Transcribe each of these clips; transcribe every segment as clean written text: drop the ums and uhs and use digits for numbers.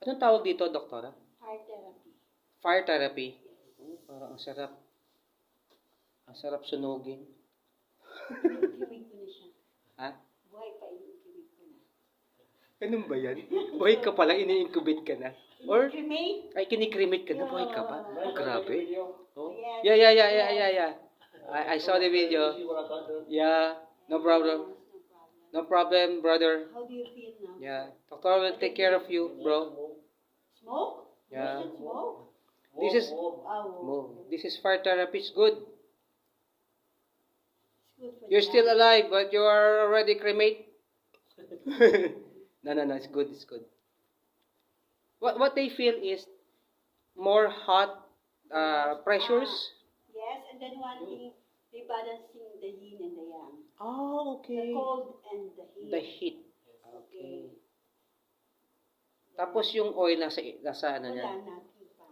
Anong tawag dito, doktora? Fire therapy. Fire therapy. Parang ang sarap. Ang sarap sunugin. Inuukimig ko na siya. Ha? Buhay pa, inuukimig ko na. Ganun ba yan? Buhay ka pala, ini-incubate ka na? Or, Inuukimig? ay, kinikremate ka na? Buhay ka pa? Oh, grabe. Oh. Yes. Yeah. I saw the video. Yeah, no problem. No problem, brother. How do you feel now? Yeah, doctor will take care of you, bro. Smoke? Yeah. Is it smoke? This is Oh. This is fire therapy. It's good. It's good for You're the still lungs. alive, but you are already cremate. No. It's good. It's good. What they feel is more hot pressures. Yes, and then one thing, they balancing the yin and the yang. Oh, The cold and the heat. The heat. Okay. Tapos yung oil nasa ano niya. Wala natin pa.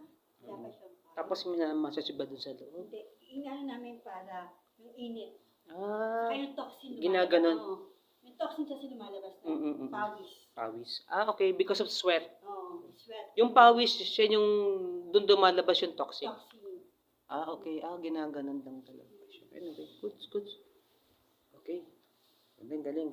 Wala pa siyang pa. Tapos minamassage ba dun sa loob? Hindi. Ingano namin para yung init. Ah, Kaya yung toxin ginaganon. Oo. Yung toxin kasi lumalabas na. Pawis. Pawis. Ah, okay. Because of sweat. Oo. Sweat. Yung pawis, siya yung dun lumalabas yung toxic. Toxin. Ah, okay. Ah, ginaganon lang talaga siya. Anyway, good. Okay. Galing.